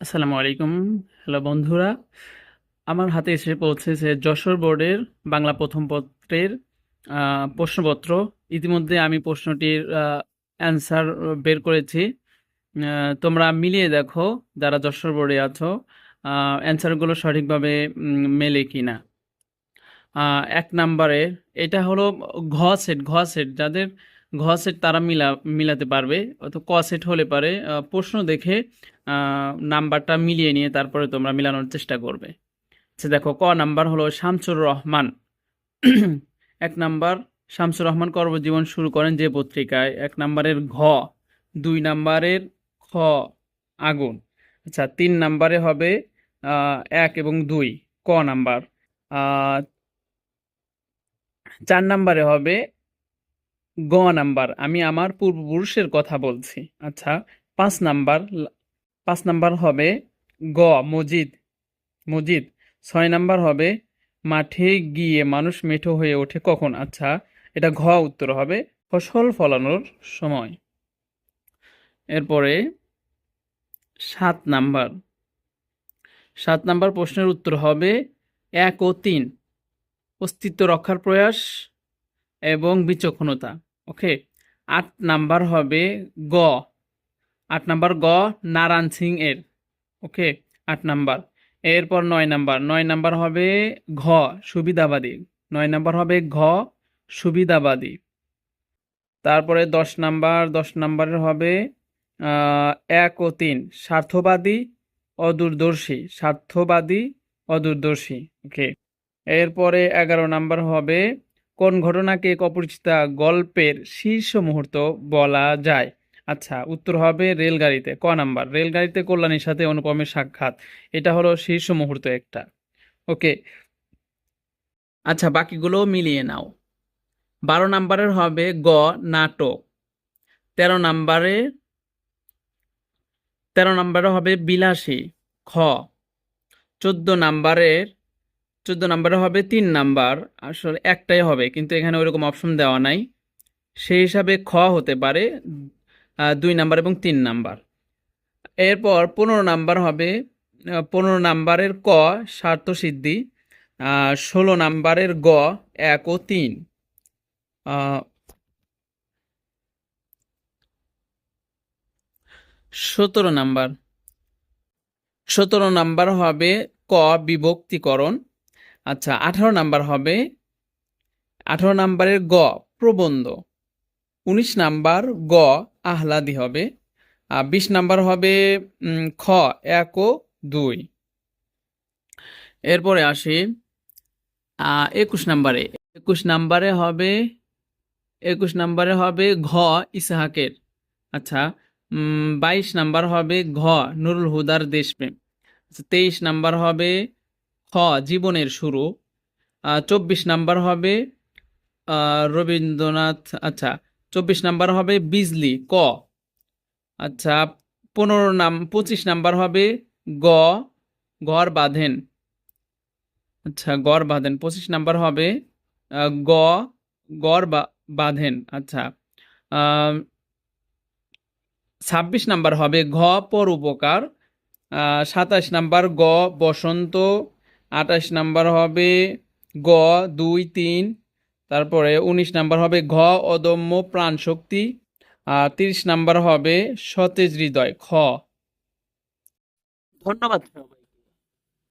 আসসালামু আলাইকুম। হ্যালো বন্ধুরা, আমার হাতে এসে পৌঁছেছে যশোর বোর্ডের বাংলা প্রথম পত্রের প্রশ্নপত্র। ইতিমধ্যে আমি প্রশ্নটির অ্যান্সার বের করেছি। তোমরা মিলিয়ে দেখো যারা যশোর বোর্ডে আছো, অ্যান্সারগুলো সঠিকভাবে মেলে কিনা। এক নাম্বারে এটা হলো ঘ সেট যাদের সেট তারা মিলাতে পারবে, অত ক সেট হলে পারে প্রশ্ন দেখে নাম্বারটা মিলিয়ে নিয়ে তারপরে তোমরা মিলানোর চেষ্টা করবে। আচ্ছা দেখো, ক নাম্বার হলো শামসুর রহমান। এক নাম্বার, শামসুর রহমান কর্মজীবন শুরু করেন যে পত্রিকায়? এক নাম্বারের ঘ। দুই নাম্বারের খ, আগুন। আচ্ছা, তিন নাম্বারে হবে এক এবং দুই, ক নাম্বার। আহ, চার নাম্বারে হবে গ নাম্বার, আমি আমার পূর্বপুরুষের কথা বলছি। আচ্ছা, পাঁচ নাম্বার, পাঁচ নাম্বার হবে গ, মজিদ। মজিদ। ছয় নাম্বার হবে মাঠে গিয়ে মানুষ মেঠো হয়ে ওঠে কখন? আচ্ছা, এটা ঘ উত্তর হবে ফসল ফলানোর সময়। এরপরে সাত নাম্বার, সাত নাম্বার প্রশ্নের উত্তর হবে এক ও তিন, অস্তিত্ব রক্ষার প্রয়াস এবং বিচক্ষণতা। ওকে। আট নাম্বার হবে গ, আট নাম্বার গ, নারায়ণ সিং এর। ওকে, আট নাম্বার। এরপর নয় নাম্বার, নয় নাম্বার হবে ঘ, সুবিধাবাদী। নয় নাম্বার হবে ঘ, সুবিধাবাদী। তারপরে দশ নাম্বার, দশ নাম্বারের হবে এক ও তিন, স্বার্থবাদী অদূরদর্শী। স্বার্থবাদী অদূরদর্শী। ওকে। এরপরে 11 নাম্বার হবে কোন ঘটনাকে এক অপরিচিতা গল্পের শীর্ষ মুহূর্ত বলা যায়? আচ্ছা, উত্তর হবে রেলগাড়িতে, ক নাম্বার। রেলগাড়িতে কল্যাণীর সাথে অনুপমের সাক্ষাৎ, এটা হলো শীর্ষ মুহূর্ত একটা। ওকে। আচ্ছা, বাকিগুলো মিলিয়ে নাও। 12 নাম্বারের হবে গ, নাটক। 13 নাম্বারে, 13 নাম্বারে হবে বিলাসী, খ। 14 নাম্বারের, 14 নাম্বারে হবে 3 নাম্বার। আসলে একটাই হবে, কিন্তু এখানে ওইরকম অপশন দেওয়া নাই, সেই হিসাবে খ হতে পারে 2 নাম্বার এবং 3 নাম্বার। এরপর 15 নাম্বার হবে 15 নাম্বারের ক, স্বার্থসিদ্ধি। 16 নাম্বারের গ, এক ও তিন। 17 নাম্বার, 17 নাম্বার হবে ক, বিভক্তিকরণ। আচ্ছা, 18 নাম্বার হবে, 18 নাম্বারের গ, প্রবন্ধ। 19 নাম্বার গ, আহ্লাদি হবে। 20 নাম্বার হবে খ, এক ও দুই। এরপরে আসি 21 নাম্বারে। 21 নাম্বারে হবে, 21 নাম্বারে হবে ঘ, ইসহাকের। আচ্ছা, 22 নাম্বার হবে ঘ, নুরুল হুদার দেশপ্রেম। আচ্ছা, 23 নাম্বার হবে খ, জীবনের শুরু। 24 নাম্বার হবে রবীন্দ্রনাথ। আচ্ছা, 24 নাম্বার হবে বিজলি, ক। আচ্ছা, 25 নাম্বার হবে গ, ঘর বাঁধেন। আচ্ছা, গড় বাঁধেন। 25 নাম্বার হবে গ, গড় বাঁধেন। আচ্ছা, 26 নাম্বার হবে ঘ, পরোপকার। 27 নাম্বার গ, বসন্ত। 28 নাম্বার হবে গ, 2, 3। তারপরে 19 নাম্বার হবে ঘ, অদম্য প্রাণশক্তি। 30 নাম্বার হবে সতেজ হৃদয়, খ। ধন্যবাদ সবাই।